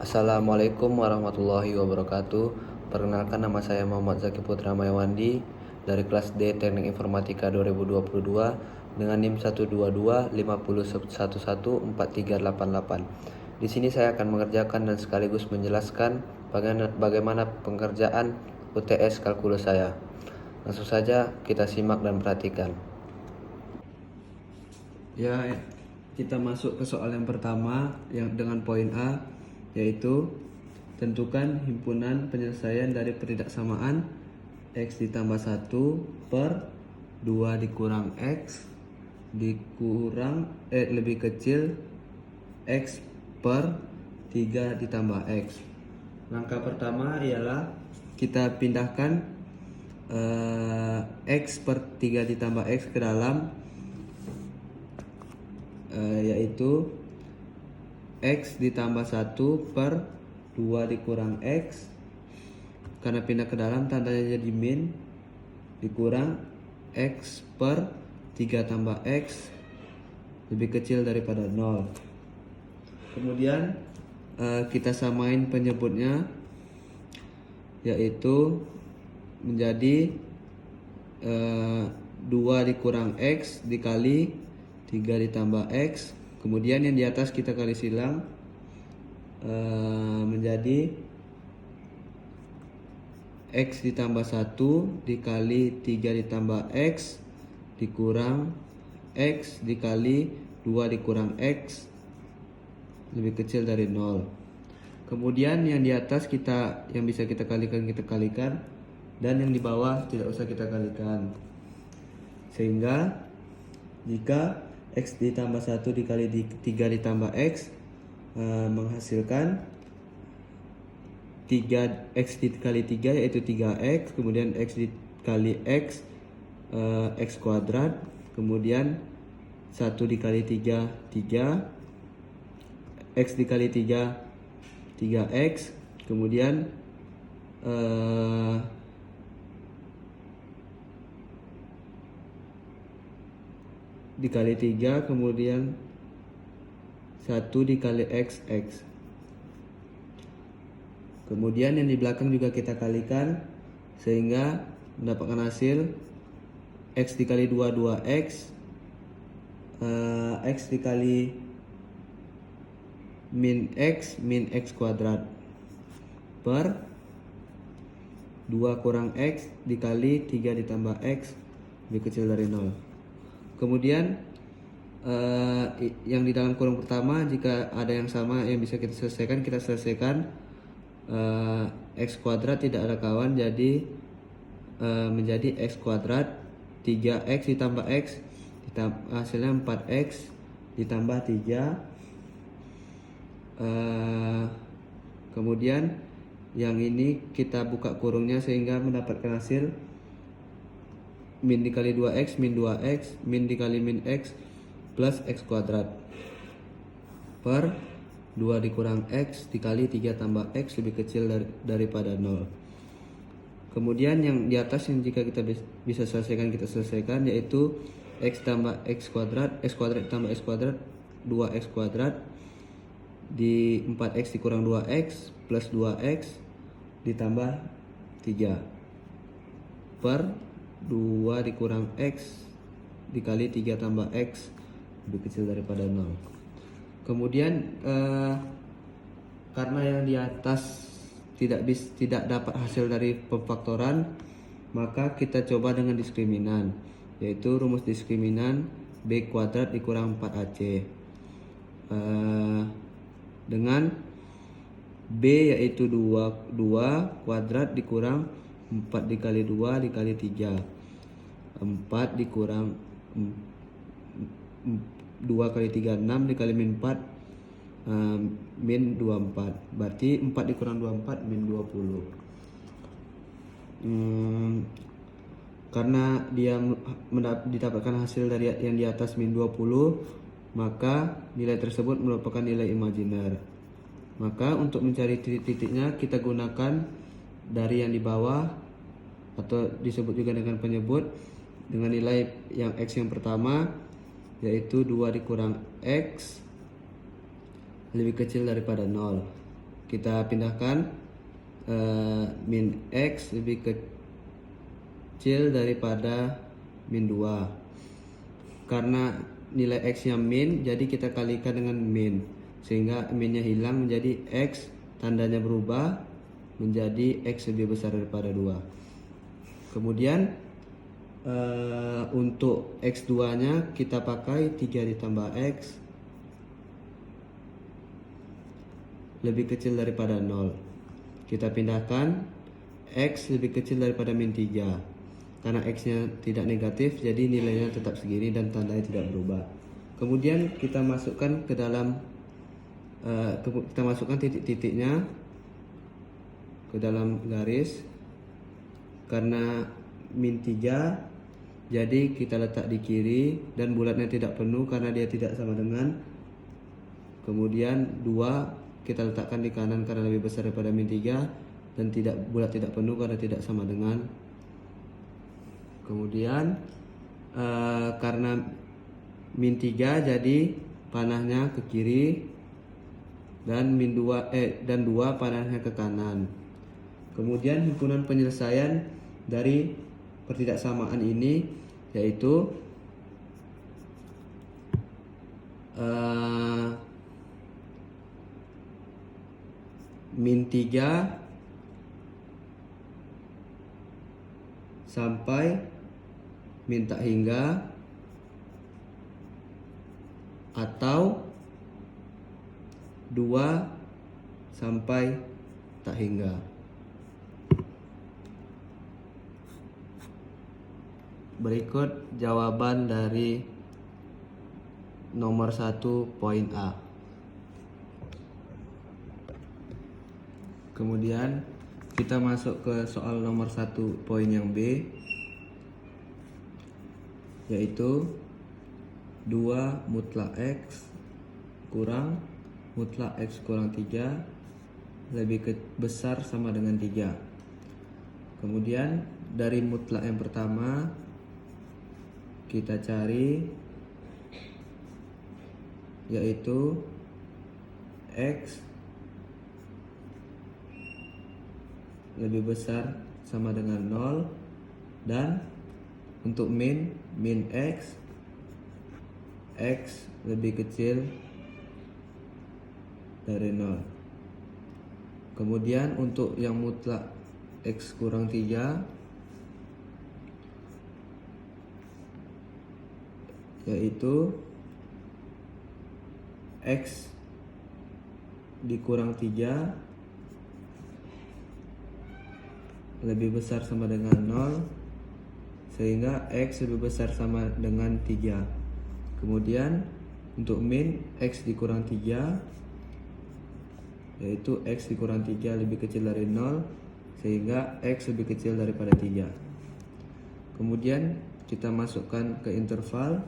Assalamualaikum warahmatullahi wabarakatuh. Perkenalkan, nama saya Muhammad Zaki Putra Mayawandi dari kelas D Teknik Informatika 2022 dengan NIM 12250114388. Di sini saya akan mengerjakan dan sekaligus menjelaskan bagaimana pengerjaan UTS kalkulus saya. Langsung saja kita simak dan perhatikan. Ya, kita masuk ke soal yang pertama yang dengan poin A, yaitu tentukan himpunan penyelesaian dari pertidaksamaan X ditambah 1 per 2 dikurang X dikurang lebih kecil X per 3 ditambah X. Langkah pertama ialah kita pindahkan X per 3 ditambah X ke dalam yaitu X ditambah 1 per 2 dikurang X, karena pindah ke dalam tandanya jadi min, dikurang X per 3 tambah X lebih kecil daripada 0. Kemudian kita samain penyebutnya, yaitu menjadi 2 dikurang X dikali 3 ditambah X. Kemudian yang di atas kita kali silang menjadi X ditambah 1 dikali 3 ditambah X dikurang X dikali 2 dikurang X lebih kecil dari 0. Kemudian yang di atas yang bisa kita kalikan, dan yang di bawah tidak usah kita kalikan. Sehingga jika X ditambah 1 dikali 3 ditambah X menghasilkan 3X dikali 3 yaitu 3X, kemudian X dikali X X kuadrat, kemudian 1 dikali 3 3, X dikali 3 3X, kemudian dikali 3, kemudian 1 dikali X X. Kemudian yang di belakang juga kita kalikan sehingga mendapatkan hasil X dikali 2 2X, X dikali min X kuadrat per 2 kurang X dikali 3 ditambah X lebih kecil dari 0. Kemudian yang di dalam kurung pertama, jika ada yang sama yang bisa kita selesaikan, X kuadrat tidak ada kawan, jadi menjadi X kuadrat 3X ditambah X hasilnya 4X ditambah 3. Kemudian yang ini kita buka kurungnya sehingga mendapatkan hasil min dikali 2X min 2X min dikali min X plus X kuadrat per 2 dikurang X dikali 3 tambah X lebih kecil daripada 0. Kemudian yang di atas yang jika kita bisa selesaikan, kita selesaikan, yaitu X tambah X kuadrat tambah X kuadrat 2X kuadrat di 4X dikurang 2X plus 2X ditambah 3 per 2 dikurang X dikali 3 tambah X lebih kecil daripada 0. Kemudian karena yang di atas tidak dapat hasil dari pemfaktoran, maka kita coba dengan diskriminan, yaitu rumus diskriminan B kuadrat dikurang 4AC dengan B yaitu 2 kuadrat dikurang 4 dikali 2 dikali 3, 4 dikurang 2 kali 3 6 dikali min 4 min 24, berarti 4 dikurang 24 min 20. Karena dia didapatkan hasil dari yang di atas min 20, maka nilai tersebut merupakan nilai imajiner. Maka untuk mencari titik-titiknya kita gunakan dari yang di bawah, atau disebut juga dengan penyebut, dengan nilai yang X yang pertama, yaitu 2 dikurang X lebih kecil daripada 0. kita pindahkan min X lebih kecil daripada min 2. Karena nilai X nya min, jadi kita kalikan dengan min, sehingga minnya hilang menjadi X, tandanya berubah menjadi X lebih besar daripada 2. Kemudian untuk X2 nya kita pakai 3 ditambah X lebih kecil daripada 0. Kita pindahkan X lebih kecil daripada min 3. Karena X nya tidak negatif, jadi nilainya tetap segini dan tandanya tidak berubah. Kemudian kita masukkan ke dalam kita masukkan titik-titiknya ke dalam garis. Karena min 3, jadi kita letak di kiri dan bulatnya tidak penuh karena dia tidak sama dengan. Kemudian 2 kita letakkan di kanan karena lebih besar daripada min 3, dan bulat tidak penuh karena tidak sama dengan. Kemudian karena min 3, jadi panahnya ke kiri, dan min 2 dan 2 panahnya ke kanan. Kemudian himpunan penyelesaian dari pertidaksamaan ini yaitu min 3 sampai min tak hingga, atau 2 sampai tak hingga. Berikut jawaban dari nomor 1 poin A. Kemudian kita masuk ke soal nomor 1 poin yang B, yaitu 2 mutlak X kurang mutlak X kurang 3 lebih besar sama dengan 3. Kemudian dari mutlak yang pertama kita cari, yaitu X lebih besar sama dengan 0, dan untuk min X lebih kecil dari 0. Kemudian untuk yang mutlak X kurang 3, yaitu X dikurang 3 lebih besar sama dengan 0, sehingga X lebih besar sama dengan 3. Kemudian untuk min X dikurang 3, yaitu X dikurang 3 lebih kecil dari 0, sehingga X lebih kecil daripada 3. Kemudian kita masukkan ke interval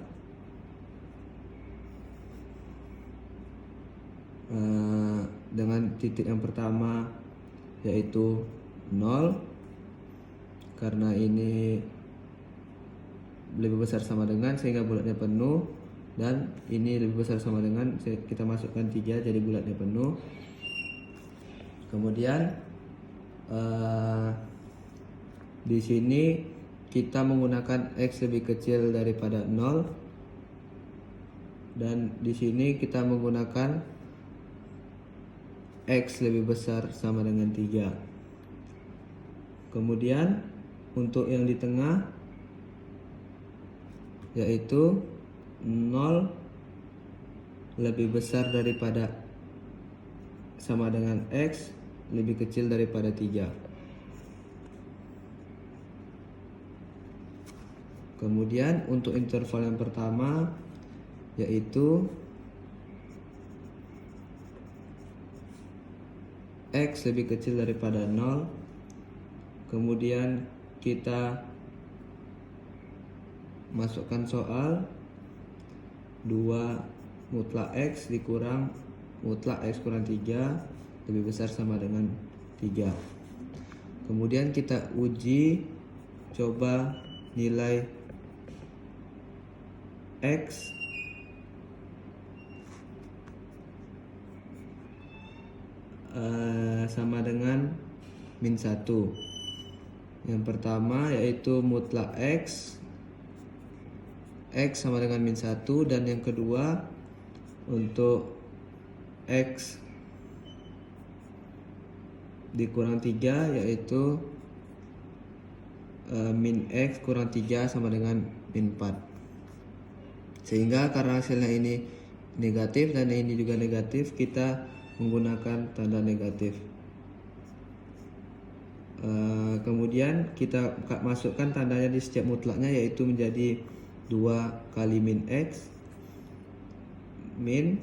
dengan titik yang pertama yaitu 0, karena ini lebih besar sama dengan sehingga bulatnya penuh, dan ini lebih besar sama dengan, kita masukkan 3 jadi bulatnya penuh. Kemudian di sini kita menggunakan X lebih kecil daripada 0, dan di sini kita menggunakan X lebih besar sama dengan 3. Kemudian untuk yang di tengah yaitu 0 lebih besar daripada sama dengan X lebih kecil daripada 3. Kemudian untuk interval yang pertama yaitu X lebih kecil daripada 0. Kemudian kita masukkan soal 2 mutlak X dikurang mutlak X kurang 3 lebih besar sama dengan 3. Kemudian kita uji coba nilai X sama dengan min 1. Yang pertama yaitu mutlak X sama dengan min 1, dan yang kedua untuk X dikurang 3 yaitu min X kurang 3 sama dengan min 4. Sehingga karena hasilnya ini negatif dan ini juga negatif, kita menggunakan tanda negatif. Kemudian kita masukkan tandanya di setiap mutlaknya, yaitu menjadi 2 kali min X min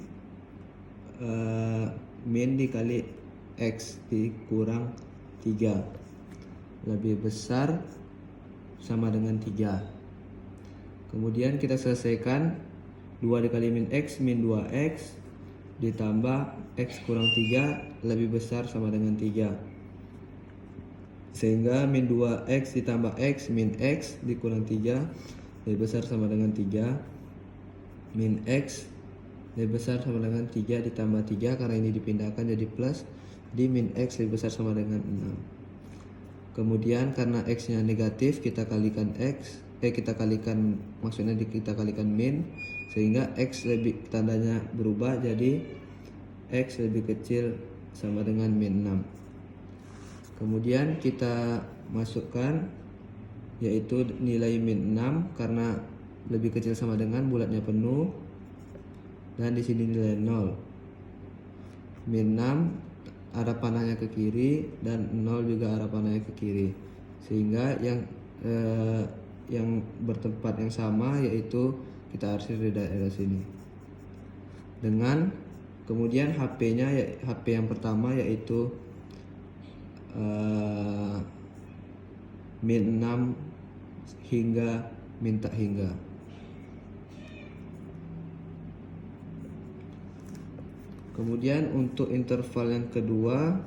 dikali X dikurang 3 lebih besar sama dengan 3. Kemudian kita selesaikan 2 dikali min X min 2X ditambah X kurang 3 lebih besar sama dengan 3. Sehingga min 2X ditambah X min X dikurang 3 lebih besar sama dengan 3. Min X lebih besar sama dengan 3 ditambah 3, karena ini dipindahkan jadi plus, di min X lebih besar sama dengan 6. Kemudian karena X nya negatif, kita kalikan kita kalikan min, sehingga X lebih tandanya berubah jadi X lebih kecil sama dengan min 6. Kemudian kita masukkan yaitu nilai min 6 karena lebih kecil sama dengan bulatnya penuh, dan di sini nilai 0. Min 6 arah panahnya ke kiri dan 0 juga arah panahnya ke kiri, sehingga yang bertempat yang sama yaitu kita arsir di daerah sini. Dengan kemudian HP-nya HP yang pertama yaitu min 6 hingga min tak hingga. Kemudian untuk interval yang kedua,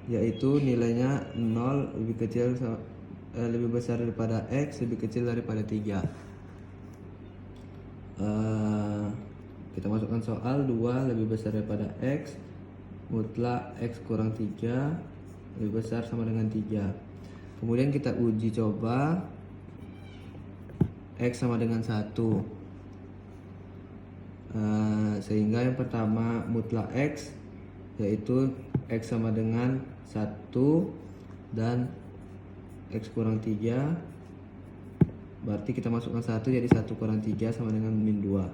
yaitu nilainya 0 lebih besar daripada X lebih kecil daripada 3. Kita masukkan soal 2 lebih besar daripada X mutlak X kurang 3 lebih besar sama dengan 3. Kemudian kita uji coba X sama dengan 1. Sehingga yang pertama mutlak X yaitu X sama dengan 1 dan X kurang 3, berarti kita masukkan 1 jadi 1 kurang 3 sama dengan min 2.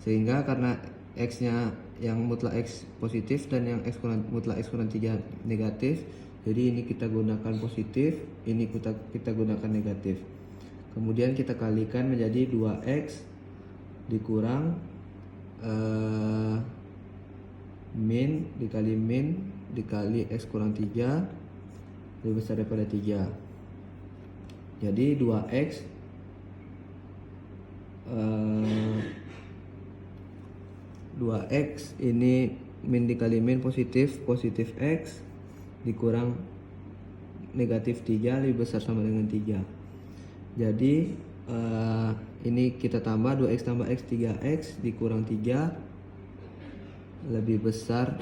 Sehingga karena X nya yang mutlak X positif dan yang mutlak X kurang 3 negatif, jadi ini kita gunakan positif, ini kita gunakan negatif. Kemudian kita kalikan menjadi 2X dikurang min dikali X kurang 3 lebih besar daripada 3. Jadi 2X ini min dikali min positif X dikurang negatif 3 lebih besar sama dengan 3. Jadi ini kita tambah 2X tambah X 3X dikurang 3 lebih besar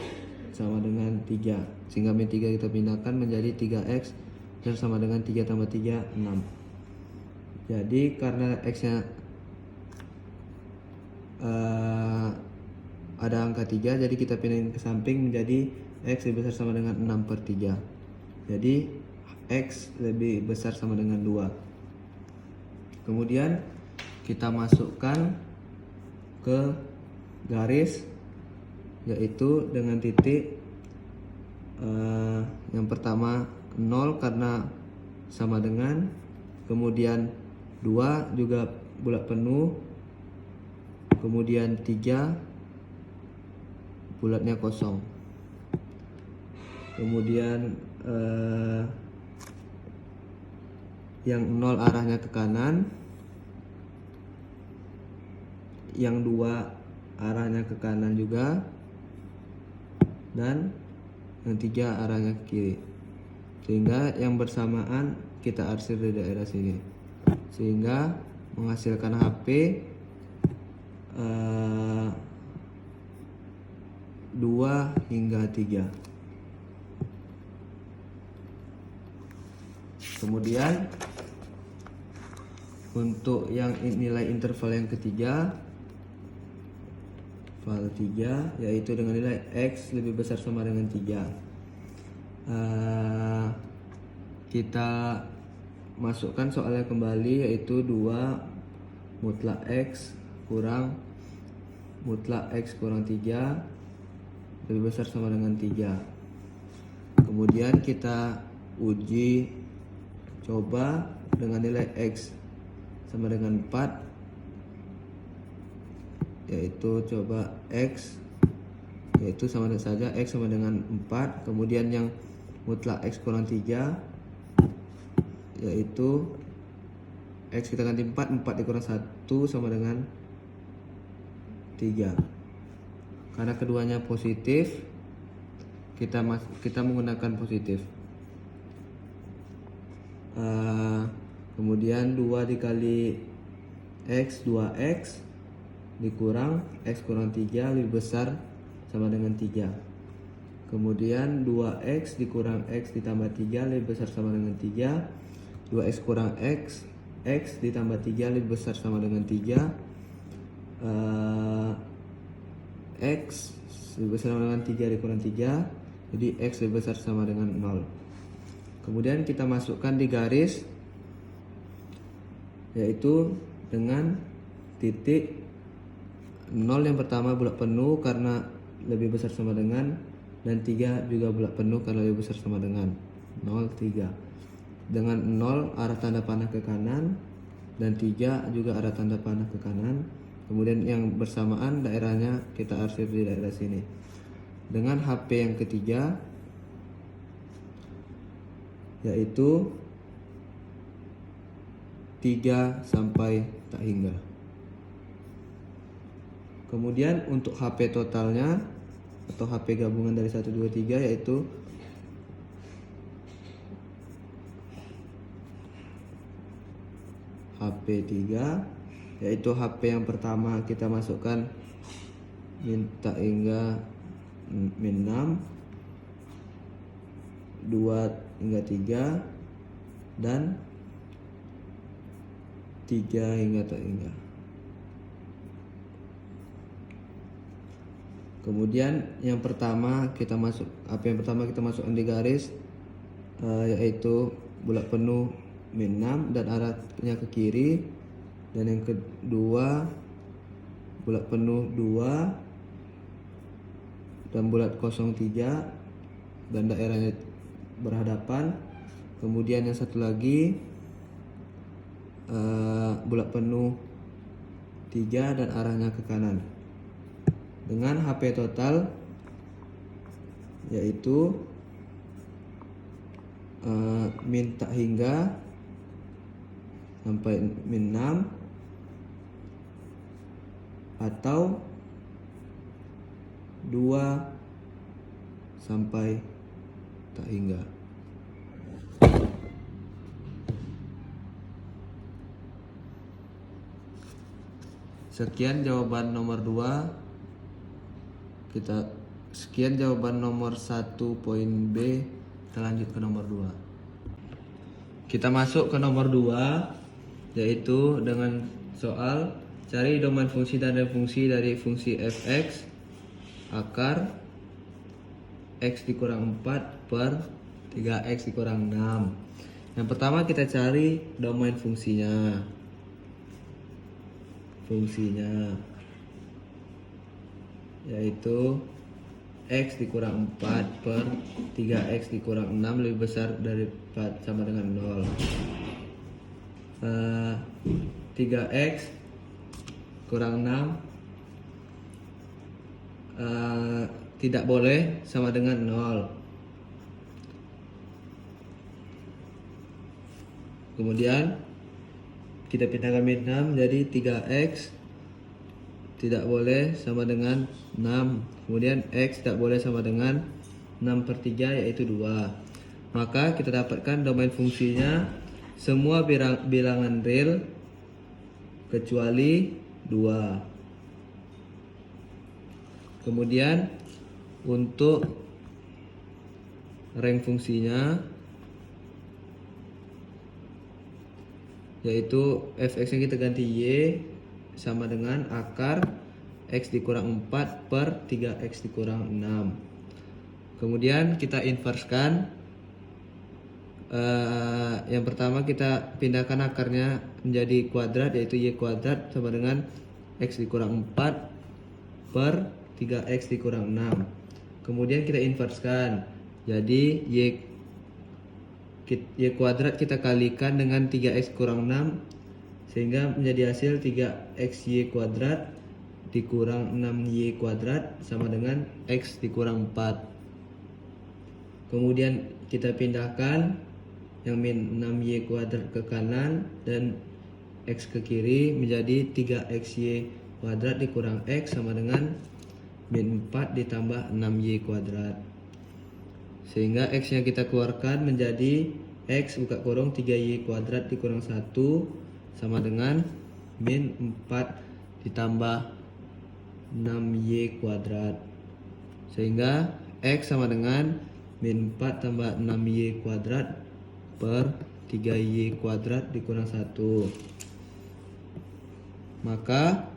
sama dengan 3, sehingga min 3 kita pindahkan menjadi 3X dan sama dengan 3 tambah 3 6. Jadi karena X nya ada angka 3, jadi kita pindahin ke samping menjadi X lebih besar sama dengan 6/3. Jadi X lebih besar sama dengan 2. Kemudian kita masukkan ke garis, yaitu dengan titik yang pertama 0 karena sama dengan, kemudian 2 juga bulat penuh, kemudian 3 bulatnya kosong. Kemudian yang 0 arahnya ke kanan, yang 2 arahnya ke kanan juga, dan yang 3 arahnya ke kiri. sehingga yang bersamaan kita arsir di daerah sini, sehingga menghasilkan HP 2 hingga 3. Kemudian untuk yang nilai interval yang ketiga, val 3, yaitu dengan nilai X lebih besar sama dengan 3. Kita masukkan soalnya kembali, yaitu 2 mutlak X kurang mutlak X kurang 3 lebih besar sama dengan 3. Kemudian kita uji coba dengan nilai X sama dengan 4, yaitu coba X, yaitu sama saja X sama dengan 4. Kemudian yang mutlak X kurang 3, yaitu X kita ganti 4 dikurang 1 sama dengan 3. Karena keduanya positif, kita menggunakan positif. Kemudian 2 dikali X, 2X dikurang X kurang 3 lebih besar sama dengan 3. Kemudian 2X dikurang X ditambah 3 lebih besar sama dengan 3. 2X kurang X, X ditambah 3 lebih besar sama dengan 3. X lebih besar sama dengan 3 dikurang 3, jadi X lebih besar sama dengan 0. Kemudian kita masukkan di garis, yaitu dengan titik 0 yang pertama bulat penuh karena lebih besar sama dengan, dan 3 juga bulat penuh karena lebih besar sama dengan 0, 3. Dengan 0 arah tanda panah ke kanan, dan 3 juga arah tanda panah ke kanan. Kemudian yang bersamaan daerahnya kita arsir di daerah sini. Dengan HP yang ketiga, yaitu 3 sampai tak hingga. Kemudian untuk HP totalnya atau HP gabungan dari 1, 2, 3, yaitu HP 3, yaitu HP yang pertama kita masukkan min tak hingga min 6, 2 hingga 3, dan 3 hingga tak hingga. Kemudian yang pertama kita masukkan di garis, yaitu bulat penuh min 6 dan arahnya ke kiri. Dan yang kedua bulat penuh 2 dan bulat kosong 3 dan daerahnya berhadapan. Kemudian yang satu lagi bulat penuh 3 dan arahnya ke kanan. Dengan HP total, yaitu min tak hingga sampai min 6 atau 2 sampai tak hingga. Sekian jawaban nomor 2. Sekian jawaban nomor 1 poin B. Kita lanjut ke nomor 2. Kita masuk ke nomor 2, yaitu dengan soal cari domain fungsi dan fungsi dari fungsi fx akar x dikurang 4 per 3x dikurang 6. Yang pertama kita cari domain fungsinya, yaitu x dikurang 4 per 3x dikurang 6 lebih besar dari 4 sama dengan 0. 3x kurang 6 tidak boleh sama dengan 0. Kemudian kita pindahkan min 6 jadi 3x tidak boleh sama dengan 6. Kemudian x tidak boleh sama dengan 6 per 3 yaitu 2. Maka kita dapatkan domain fungsinya semua bilangan real kecuali 2. Kemudian untuk rank fungsinya yaitu fx nya kita ganti y sama dengan akar x dikurang 4 per 3x dikurang 6. Kemudian kita inverskan. Yang pertama kita pindahkan akarnya menjadi kuadrat, yaitu y kuadrat sama dengan x dikurang 4 per 3x dikurang 6. Kemudian kita inverskan, jadi y kuadrat kita kalikan dengan 3x kurang 6 sehingga menjadi hasil 3xy kuadrat dikurang 6y kuadrat sama dengan x dikurang 4. Kemudian kita pindahkan yang min 6y kuadrat ke kanan dan x ke kiri menjadi 3xy kuadrat dikurang x sama dengan min 4 ditambah 6y kuadrat. Sehingga x yang kita keluarkan menjadi x buka kurung 3y kuadrat dikurang 1 sama dengan min 4 ditambah 6y kuadrat. Sehingga x sama dengan min 4 tambah 6y kuadrat per 3y kuadrat dikurang 1. Maka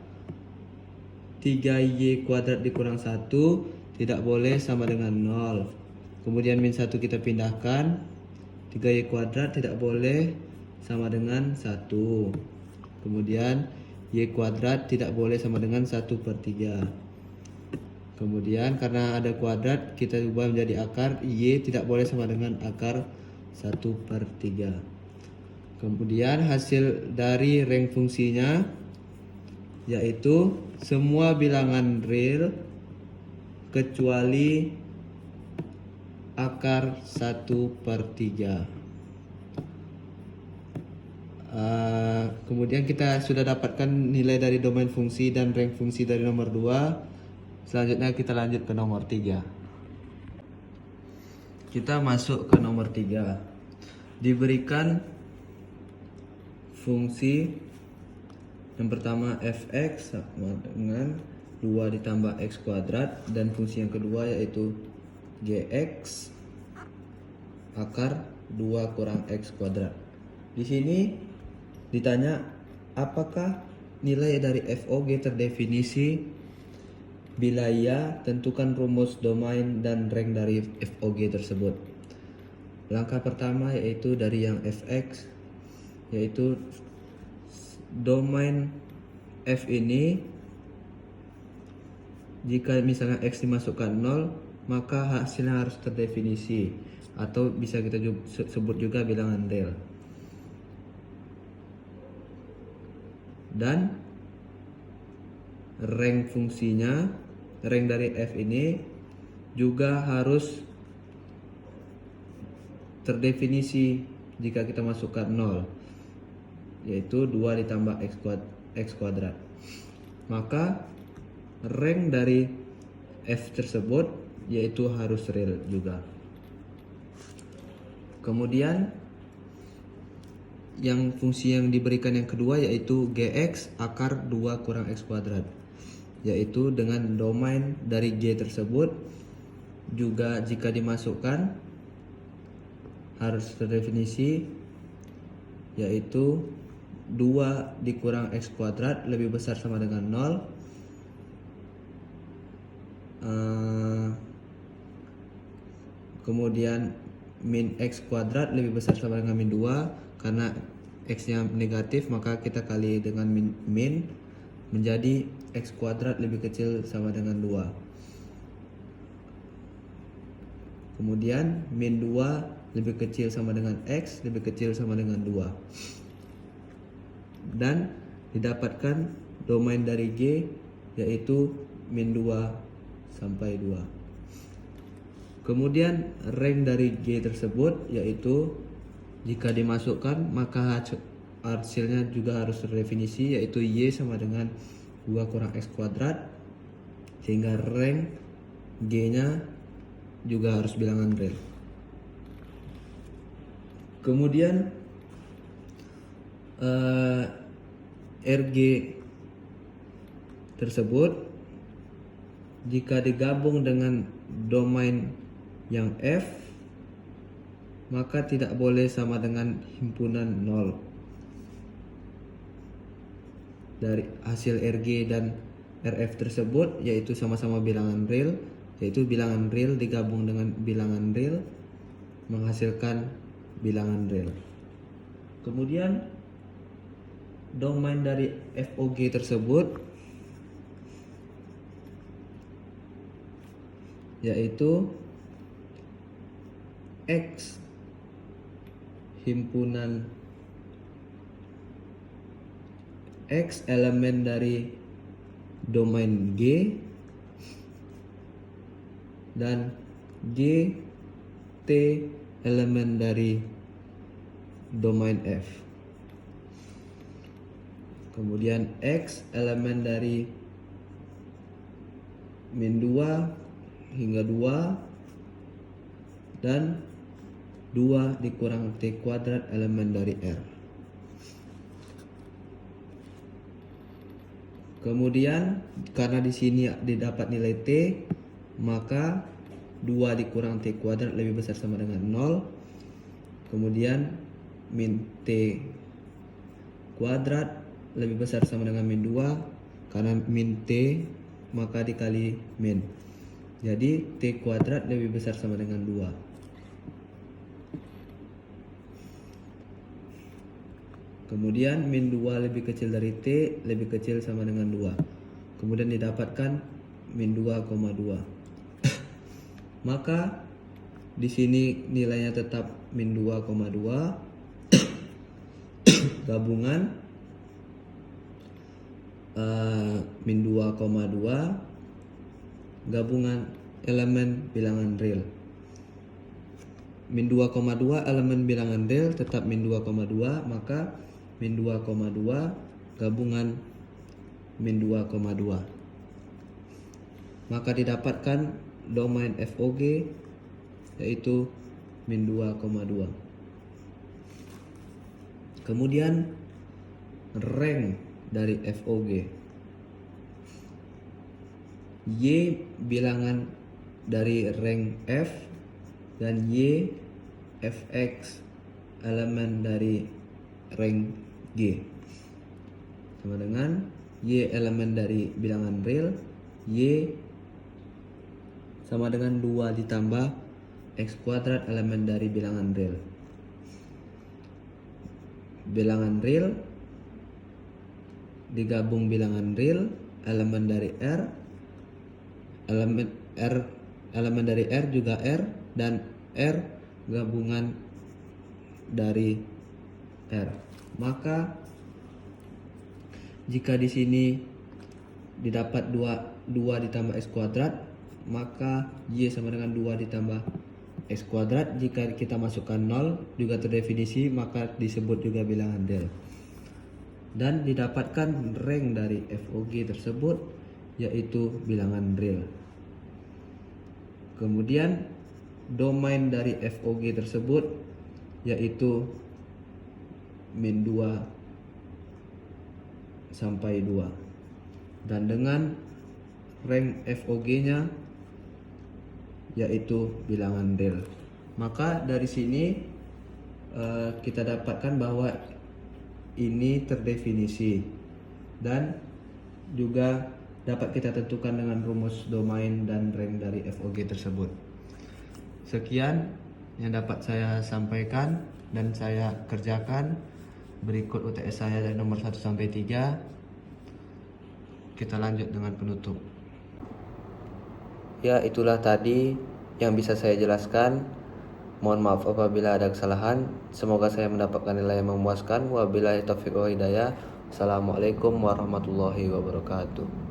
3y kuadrat dikurang 1 tidak boleh sama dengan 0. Kemudian min 1 kita pindahkan, 3y kuadrat tidak boleh sama dengan 1. Kemudian y kuadrat tidak boleh sama dengan 1 per 3. Kemudian karena ada kuadrat kita ubah menjadi akar, y tidak boleh sama dengan akar 1 per 3. Kemudian hasil dari rank fungsinya yaitu semua bilangan real kecuali akar 1 per 3. Kemudian kita sudah dapatkan nilai dari domain fungsi dan rank fungsi dari nomor 2. Selanjutnya kita lanjut ke nomor 3. Kita masuk ke nomor 3. Diberikan fungsi yang pertama fx sama dengan 2 ditambah x kuadrat dan fungsi yang kedua yaitu gx akar 2 kurang x kuadrat. Di sini ditanya apakah nilai dari FOG terdefinisi. Bila ya, tentukan rumus domain dan rank dari FOG tersebut. Langkah pertama yaitu dari yang fx, yaitu domain f ini jika misalnya x dimasukkan 0, maka hasilnya harus terdefinisi atau bisa kita sebut juga bilangan real. Dan rank fungsinya, rank dari f ini juga harus terdefinisi jika kita masukkan 0, yaitu 2 ditambah x kuadrat. Maka rank dari f tersebut yaitu harus real juga. Kemudian yang fungsi yang diberikan yang kedua yaitu gx akar 2 kurang x kuadrat, yaitu dengan domain dari g tersebut juga jika dimasukkan harus terdefinisi, yaitu 2 dikurang x kuadrat lebih besar sama dengan 0. Kemudian min x kuadrat lebih besar sama dengan min 2. Karena x nya negatif maka kita kali dengan min menjadi x kuadrat lebih kecil sama dengan 2. Kemudian min 2 lebih kecil sama dengan x lebih kecil sama dengan 2. Dan didapatkan domain dari g yaitu min 2 sampai 2. Kemudian rank dari g tersebut yaitu jika dimasukkan maka hasilnya juga harus terdefinisi, yaitu y sama dengan 2 kurang x kuadrat, sehingga rank g nya juga harus bilangan real. Kemudian RG tersebut jika digabung dengan domain yang F, maka tidak boleh sama dengan himpunan 0. Dari hasil RG dan RF tersebut yaitu sama-sama bilangan real, yaitu bilangan real digabung dengan bilangan real menghasilkan bilangan real. Kemudian domain dari FOG tersebut yaitu X himpunan X elemen dari domain G dan G T elemen dari domain F. Kemudian X elemen dari min 2 hingga 2 dan 2 dikurang T kuadrat elemen dari R. Kemudian karena di sini didapat nilai T, maka 2 dikurang T kuadrat lebih besar sama dengan 0. Kemudian min T kuadrat lebih besar sama dengan min 2. Karena min T maka dikali min. Jadi T kuadrat lebih besar sama dengan 2. Kemudian min 2 lebih kecil dari T lebih kecil sama dengan 2. Kemudian didapatkan min 2,2. Maka di sini nilainya tetap min 2,2 gabungan min 2,2 gabungan elemen bilangan real. Min 2,2 elemen bilangan real tetap min 2,2, maka min 2,2 gabungan min 2,2. Maka didapatkan domain FOG yaitu min 2,2. Kemudian rank dari FOG. Y bilangan dari rank F dan Y Fx elemen dari rank G sama dengan Y elemen dari bilangan real, Y sama dengan 2 ditambah X kuadrat elemen dari bilangan real. Bilangan real digabung bilangan real elemen dari R, elemen dari R juga R, dan R gabungan dari R. Maka jika di sini didapat 2 ditambah X kuadrat, maka Y sama dengan 2 ditambah X kuadrat. Jika kita masukkan 0 juga terdefinisi, maka disebut juga bilangan real. Dan didapatkan rank dari FOG tersebut yaitu bilangan real. Kemudian domain dari FOG tersebut yaitu min 2 sampai 2. Dan dengan rank FOG-nya yaitu bilangan real. Maka dari sini kita dapatkan bahwa ini terdefinisi dan juga dapat kita tentukan dengan rumus domain dan rank dari FOG tersebut. Sekian yang dapat saya sampaikan dan saya kerjakan. Berikut UTS saya dari nomor 1 sampai 3. Kita lanjut dengan penutup. Ya, itulah tadi yang bisa saya jelaskan. Mohon maaf apabila ada kesalahan. Semoga saya mendapatkan nilai yang memuaskan. Wabillahi taufiq wa hidayah. Assalamualaikum warahmatullahi wabarakatuh.